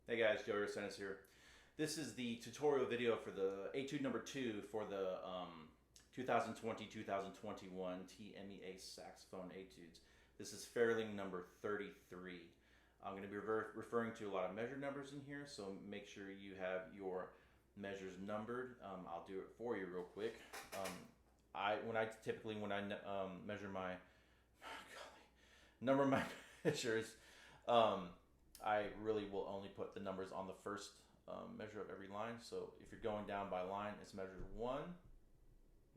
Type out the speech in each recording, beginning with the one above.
Hey guys, Joe Resendez here. This is the tutorial video for the Etude number 2 for the 2020-2021 Tmea Saxophone Etudes. This is Fairling number 33. I'm going to be referring to a lot of measure numbers in here, so make sure you have your measures numbered. I'll do it for you real quick. When I measure my number my measures, I really will only put the numbers on the first measure of every line. So if you're going down by line, it's measure 1.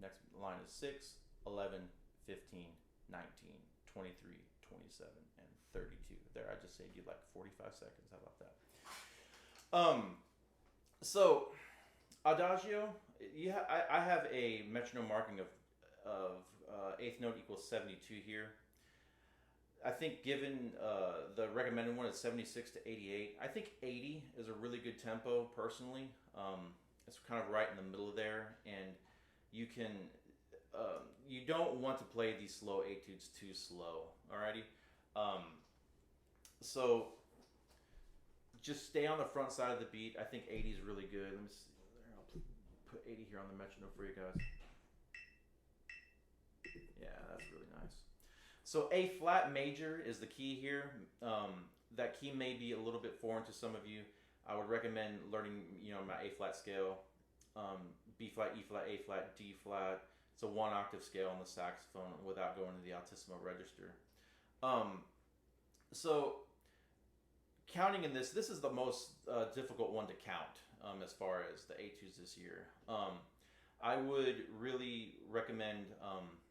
Next line is 6, 11, 15, 19, 23, 27, and 32. There, I just saved you like 45 seconds. How about that? So Adagio, I have a metronome marking of eighth note equals 72 here. I think given the recommended one is 76 to 88, I think 80 is a really good tempo personally. It's kind of right in the middle there, and you can you don't want to play these slow etudes too slow. Alrighty, so just stay on the front side of the beat. I think 80 is really good. Let me see. I'll put 80 here on the metronome for you guys. Yeah, that's really nice. So A flat major is the key here. That key may be a little bit foreign to some of you. I would recommend learning, my A flat scale, B flat, E flat, A flat, D flat. It's a 1 octave scale on the saxophone without going to the altissimo register. So counting in this is the most difficult one to count as far as the etudes this year. I would really recommend,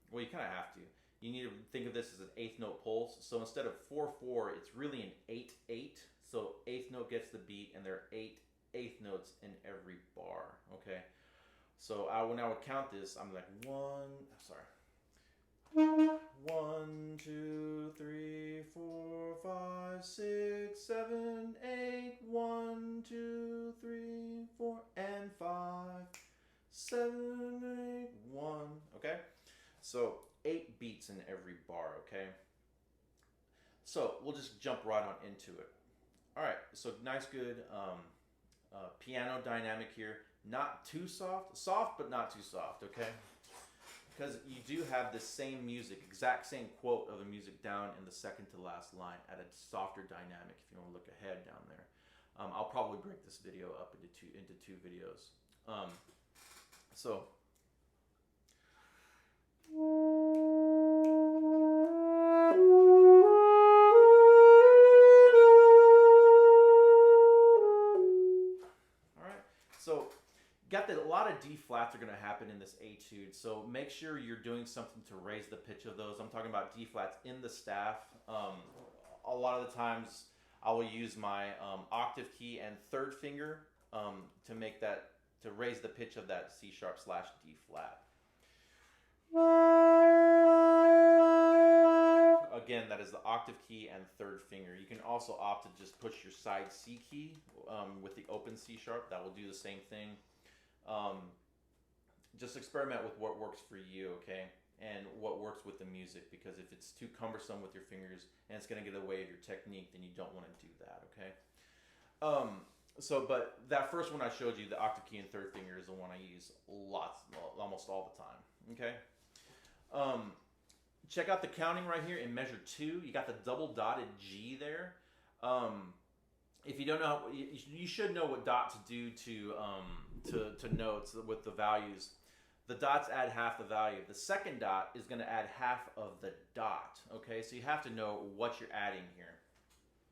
well, you kind of have to. You need to think of this as an eighth note pulse. So instead of 4/4, it's really an 8/8. So eighth note gets the beat, and there are 8 eighth notes in every bar. Okay. So when I would count this, I'm like 1, 2, 3, 4, 5, 6, 7, 8. 1, 2, 3, 4, and 5, 7, 8, 1. Okay. So 8 beats in every bar, okay? So we'll just jump right on into it. All right, so nice, good piano dynamic here. Not too soft, but not too soft, okay? Because you do have the same music, exact same quote of the music down in the second to last line at a softer dynamic if you want to look ahead down there. I'll probably break this video up into two videos. So got that a lot of D flats are going to happen in this etude, so make sure you're doing something to raise the pitch of those. I'm talking about D flats in the staff. A lot of the times I will use my octave key and third finger to raise the pitch of that C sharp / D flat. Again, that is the octave key and third finger. You can also opt to just push your side C key with the open C sharp. That will do the same thing. Just experiment with what works for you, okay? And what works with the music, because if it's too cumbersome with your fingers and it's going to get in the way of your technique, then you don't want to do that, okay? But that first one I showed you, the octave key and third finger, is the one I use almost all the time, okay? Check out the counting right here in measure 2. You got the double dotted G there. If you don't know, you should know what dot to do to notes with the values. The dots add half the value. The second dot is going to add half of the dot. Okay, so you have to know what you're adding here.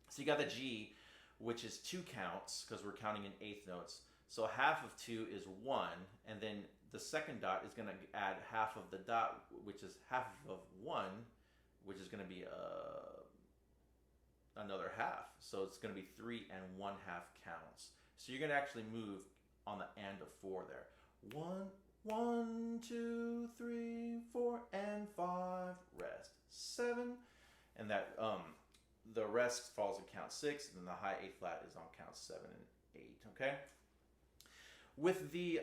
So you got the G, which is 2 counts because we're counting in eighth notes. So half of 2 is 1, and then the second dot is going to add half of the dot, which is half of 1, which is going to be another half. So it's going to be 3 1/2 counts. So you're going to actually move on the and of 4 there. 1, 2, 3, 4, and 5. Rest 7, and that the rest falls in count 6, and then the high A flat is on count 7 and 8. Okay. With the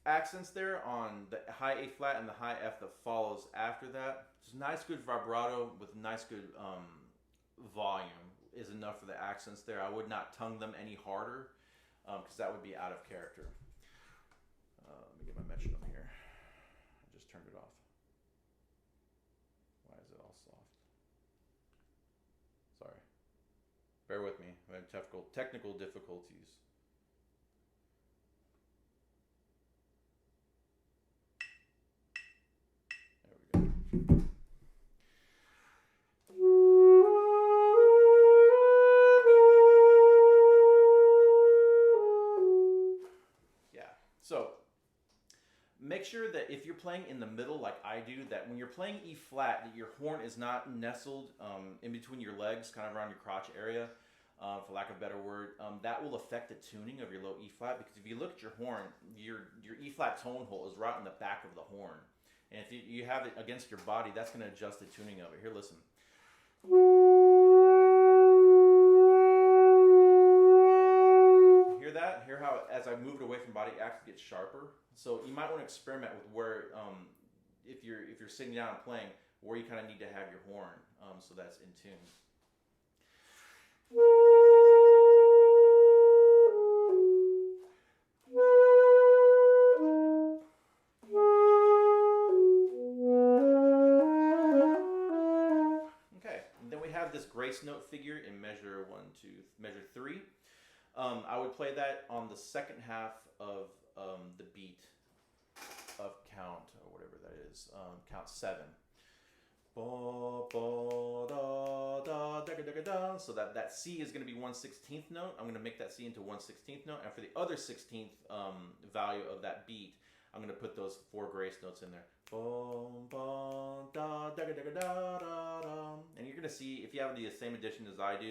accents there on the high A flat and the high F that follows after that, just nice good vibrato with nice good volume. is enough for the accents there. I would not tongue them any harder because that would be out of character. Let me get my metronome here. I just turned it off. Why is it all soft? Sorry. Bear with me. I'm having technical difficulties. There we go. So make sure that if you're playing in the middle like I do, that when you're playing E flat, that your horn is not nestled in between your legs, kind of around your crotch area, for lack of a better word. That will affect the tuning of your low E flat, because if you look at your horn, your E flat tone hole is right in the back of the horn. And if you have it against your body, that's going to adjust the tuning of it. Here, listen. Hear that? Hear how as I move it away from body, it actually gets sharper. So you might want to experiment with where, if you're sitting down and playing, where you kind of need to have your horn, so that's in tune. Okay, and then we have this grace note figure in measure 3. I would play that on the second half of the beat of count, or whatever that is, count 7. So that C is going to be 1/16th note. I'm going to make that C into 1/16th note, and for the other 16th value of that beat, I'm going to put those 4 grace notes in there. And you're going to see, if you have the same addition I do,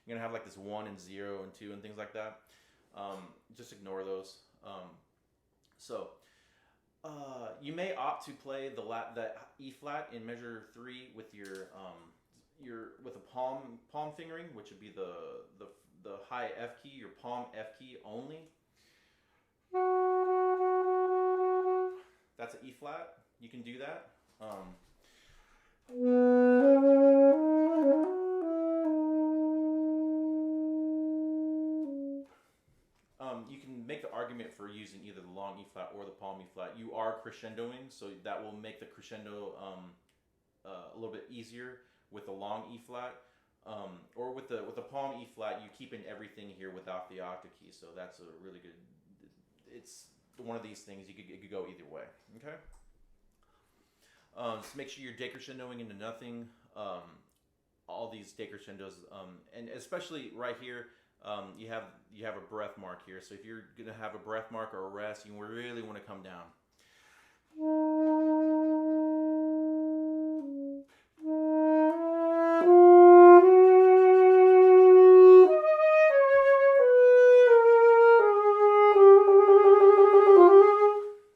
you're going to have like this 1 and 0 and 2 and things like that. Just ignore those. You may opt to play the E flat in measure 3 with with a palm fingering, which would be the high F key, your palm F key only. That's an E flat. You can do that. You can make the argument for using either the long E flat or the palm E flat. You are crescendoing, so that will make the crescendo a little bit easier with the long E flat. Or with the palm E flat, you keep in everything here without the octave key. So that's a really good. It's one of these things. It could go either way. Okay. Just make sure you're decrescendoing into nothing. All these decrescendos, and especially right here. You have a breath mark here, so if you're gonna have a breath mark or a rest, you really want to come down.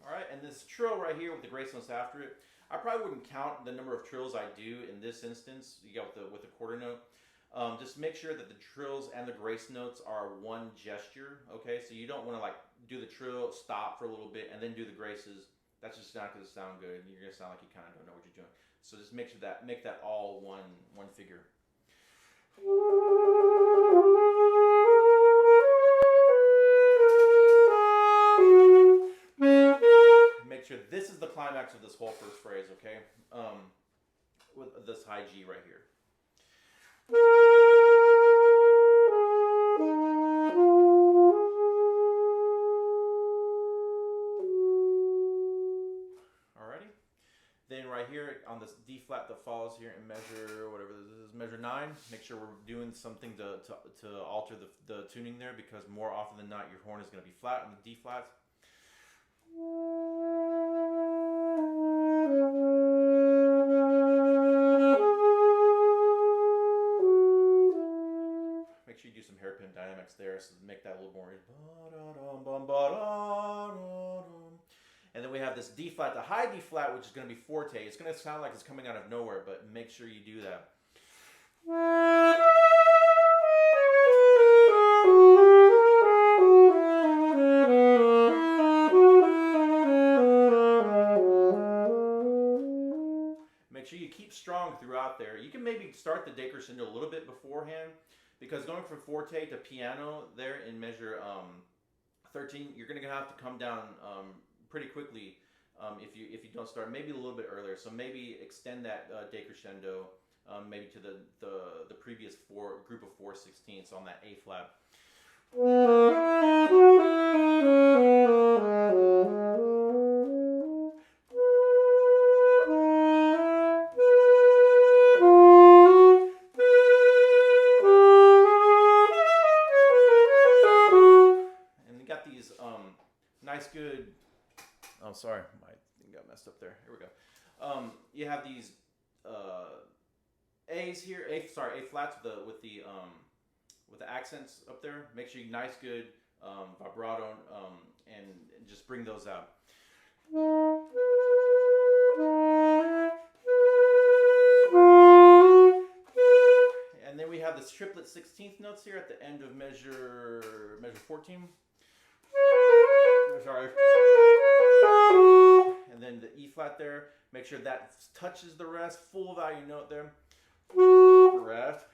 All right, and this trill right here with the grace notes after it, I probably wouldn't count the number of trills I do in this instance. You got with the quarter note. Just make sure that the trills and the grace notes are one gesture, okay? So you don't want to like do the trill, stop for a little bit, and then do the graces. That's just not going to sound good. You're going to sound like you kind of don't know what you're doing. So just make that all one figure. Make sure this is the climax of this whole first phrase, okay? With this high G right here. Alrighty. Then right here on this D flat that follows here in measure, whatever this is, measure 9, make sure we're doing something to alter the tuning there, because more often than not your horn is going to be flat on the D flats. You do some hairpin dynamics there, so make that a little more. And then we have this D flat, the high D flat, which is going to be forte. It's going to sound like it's coming out of nowhere, but make sure you do that. Make sure you keep strong throughout there. You can maybe start the decrescendo a little bit beforehand, because going from forte to piano there in measure 13, you're going to have to come down pretty quickly if you don't start maybe a little bit earlier. So maybe extend that decrescendo maybe to the previous group of 4/16ths on that A flat. Nice, good. Oh, sorry, my thing got messed up there. Here we go. You have these A's here. A flats with the accents up there. Make sure you nice, good vibrato, and just bring those out. And then we have this triplet 16th notes here at the end of measure 14. Sorry. And then the E flat there. Make sure that touches the rest. Full value note there. Rest.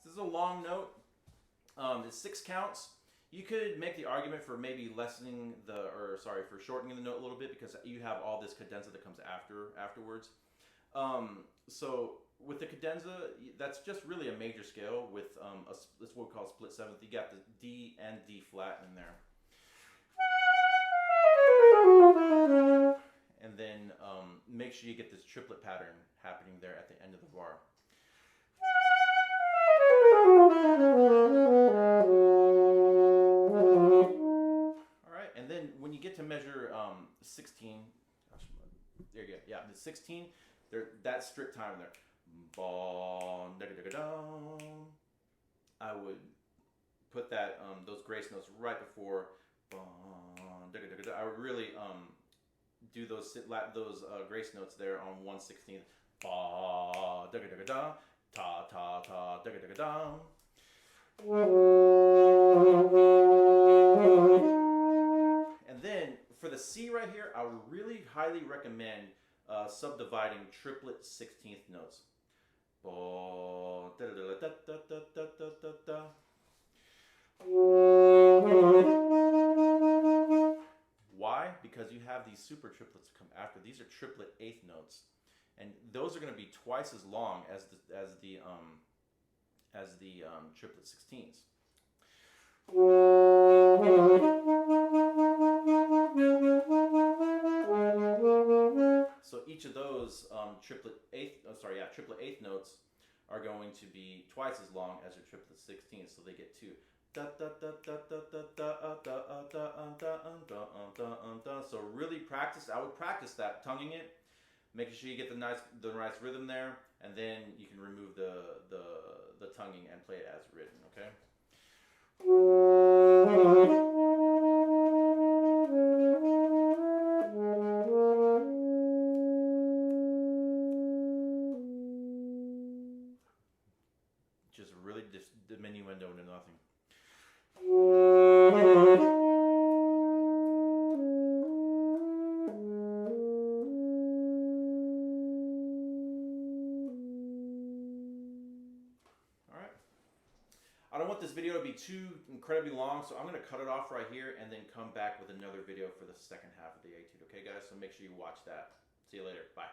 This is a long note. It's 6 counts. You could make the argument for maybe for shortening the note a little bit, because you have all this cadenza that comes afterwards. So with the cadenza, that's just really a major scale with that's what we call split seventh. You got the D and D flat in there, and then make sure you get this triplet pattern happening there at the end of the bar. All right, and then when you get to measure 16, there you go. Yeah, the 16. That strict time there. I would put that those grace notes right before. I would really do those grace notes there on 1/16. Ta ta ta da. And then for the C right here, I would really highly recommend subdividing triplet 16th notes. Why? Because you have these super triplets that come after. These are triplet 8th notes, and those are going to be twice as long as the triplet 16ths. So each of those triplet 8th notes are going to be twice as long as your triplet 16th, so they get 2. So really practice. I would practice that, tonguing it, making sure you get the nice rhythm there, and then you can remove the tonguing and play it as written. Okay. Just really diminuendo into nothing. I don't want this video to be too incredibly long, so I'm going to cut it off right here and then come back with another video for the second half of the Etude. Okay, guys? So make sure you watch that. See you later. Bye.